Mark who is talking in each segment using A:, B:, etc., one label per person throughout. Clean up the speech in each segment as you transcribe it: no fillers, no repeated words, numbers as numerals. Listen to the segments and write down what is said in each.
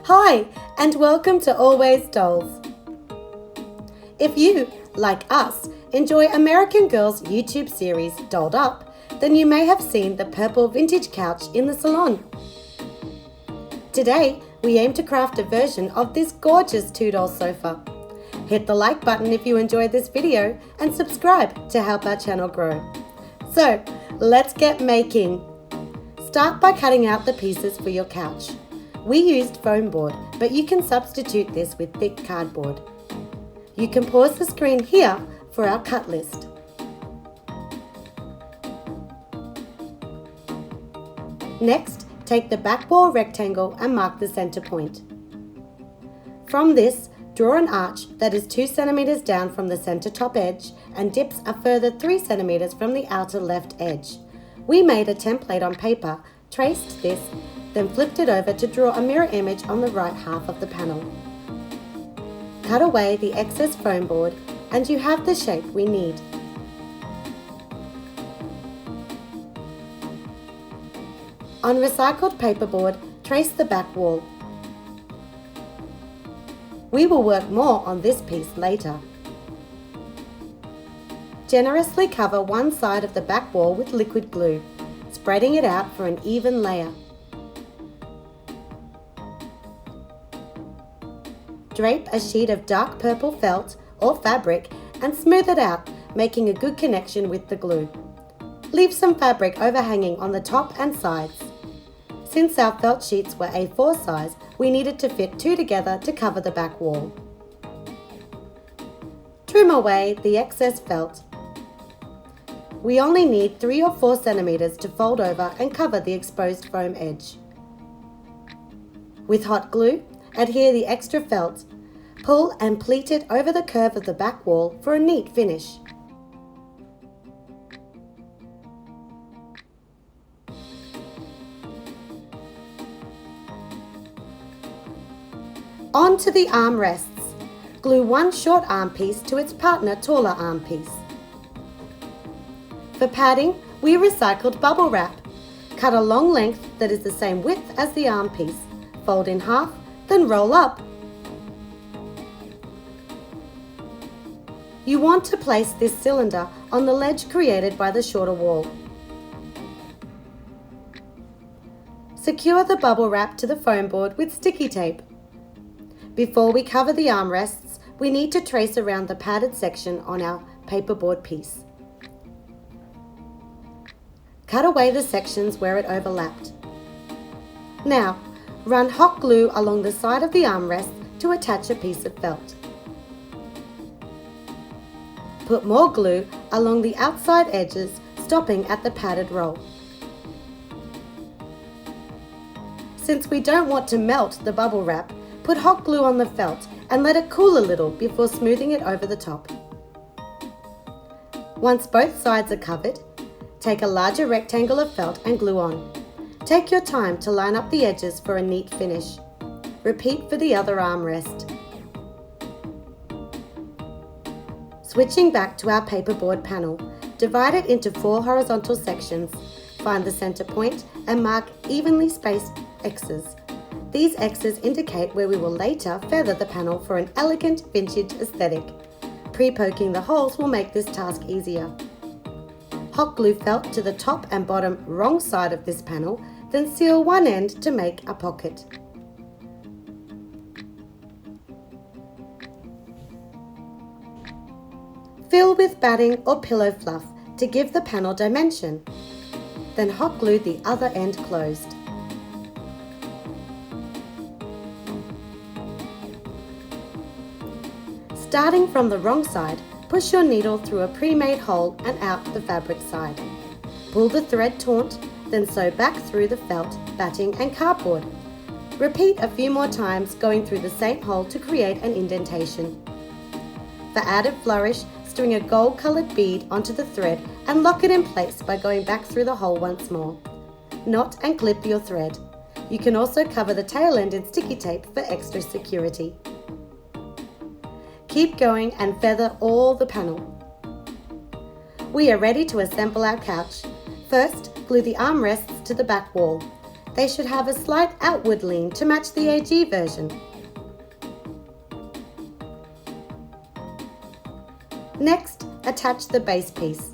A: Hi, and welcome to Always Dolls. If you, like us, enjoy American Girl's YouTube series Dolled Up, then you may have seen the purple vintage couch in the salon. Today, we aim to craft a version of this gorgeous two-doll sofa. Hit the like button if you enjoyed this video and subscribe to help our channel grow. So, let's get making. Start by cutting out the pieces for your couch. We used foam board, but you can substitute this with thick cardboard. You can pause the screen here for our cut list. Next, take the back wall rectangle and mark the center point. From this, draw an arch that is 2 centimeters down from the center top edge and dips a further 3 centimeters from the outer left edge. We made a template on paper, traced this, then flipped it over to draw a mirror image on the right half of the panel. Cut away the excess foam board and you have the shape we need. On recycled paperboard, trace the back wall. We will work more on this piece later. Generously cover one side of the back wall with liquid glue, spreading it out for an even layer. Drape a sheet of dark purple felt or fabric and smooth it out, making a good connection with the glue. Leave some fabric overhanging on the top and sides. Since our felt sheets were A4 size, we needed to fit 2 together to cover the back wall. Trim away the excess felt. We only need 3 or 4 centimeters to fold over and cover the exposed foam edge. With hot glue, adhere the extra felt. Pull and pleat it over the curve of the back wall for a neat finish. On to the armrests. Glue one short arm piece to its partner taller arm piece. For padding, we recycled bubble wrap. Cut a long length that is the same width as the arm piece. Fold in half, then roll up. You want to place this cylinder on the ledge created by the shorter wall. Secure the bubble wrap to the foam board with sticky tape. Before we cover the armrests, we need to trace around the padded section on our paperboard piece. Cut away the sections where it overlapped. Now, run hot glue along the side of the armrest to attach a piece of felt. Put more glue along the outside edges, stopping at the padded roll. Since we don't want to melt the bubble wrap, put hot glue on the felt and let it cool a little before smoothing it over the top. Once both sides are covered, take a larger rectangle of felt and glue on. Take your time to line up the edges for a neat finish. Repeat for the other armrest. Switching back to our paperboard panel, divide it into 4 horizontal sections. Find the center point and mark evenly spaced X's. These X's indicate where we will later feather the panel for an elegant vintage aesthetic. Pre-poking the holes will make this task easier. Hot glue felt to the top and bottom wrong side of this panel, then seal one end to make a pocket. Fill with batting or pillow fluff to give the panel dimension. Then hot glue the other end closed. Starting from the wrong side, push your needle through a pre-made hole and out the fabric side. Pull the thread taut, then sew back through the felt, batting and cardboard. Repeat a few more times, going through the same hole to create an indentation. For added flourish, string a gold-coloured bead onto the thread and lock it in place by going back through the hole once more. Knot and clip your thread. You can also cover the tail end in sticky tape for extra security. Keep going and feather all the panel. We are ready to assemble our couch. First, glue the armrests to the back wall. They should have a slight outward lean to match the AG version. Next, attach the base piece.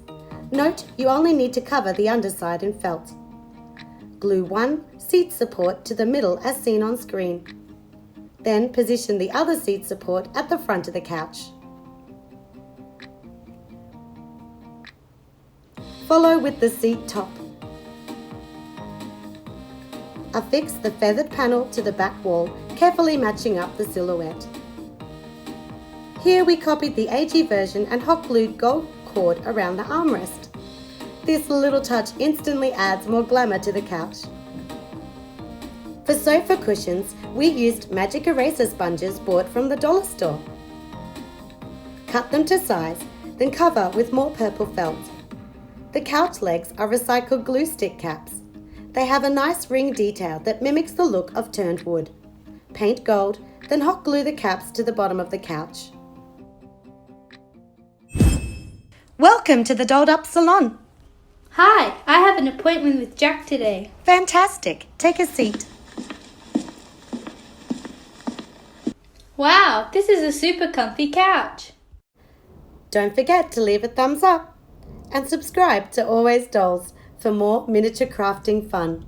A: Note you only need to cover the underside in felt. Glue one seat support to the middle as seen on screen. Then position the other seat support at the front of the couch. Follow with the seat top. Affix the feathered panel to the back wall, carefully matching up the silhouette. Here we copied the AG version and hot glued gold cord around the armrest. This little touch instantly adds more glamour to the couch. For sofa cushions, we used magic eraser sponges bought from the dollar store. Cut them to size, then cover with more purple felt. The couch legs are recycled glue stick caps. They have a nice ring detail that mimics the look of turned wood. Paint gold, then hot glue the caps to the bottom of the couch. Welcome to the Dolled Up Salon.
B: Hi, I have an appointment with Jack today.
A: Fantastic. Take a seat.
B: Wow, this is a super comfy couch.
A: Don't forget to leave a thumbs up and subscribe to Always Dolls for more miniature crafting fun.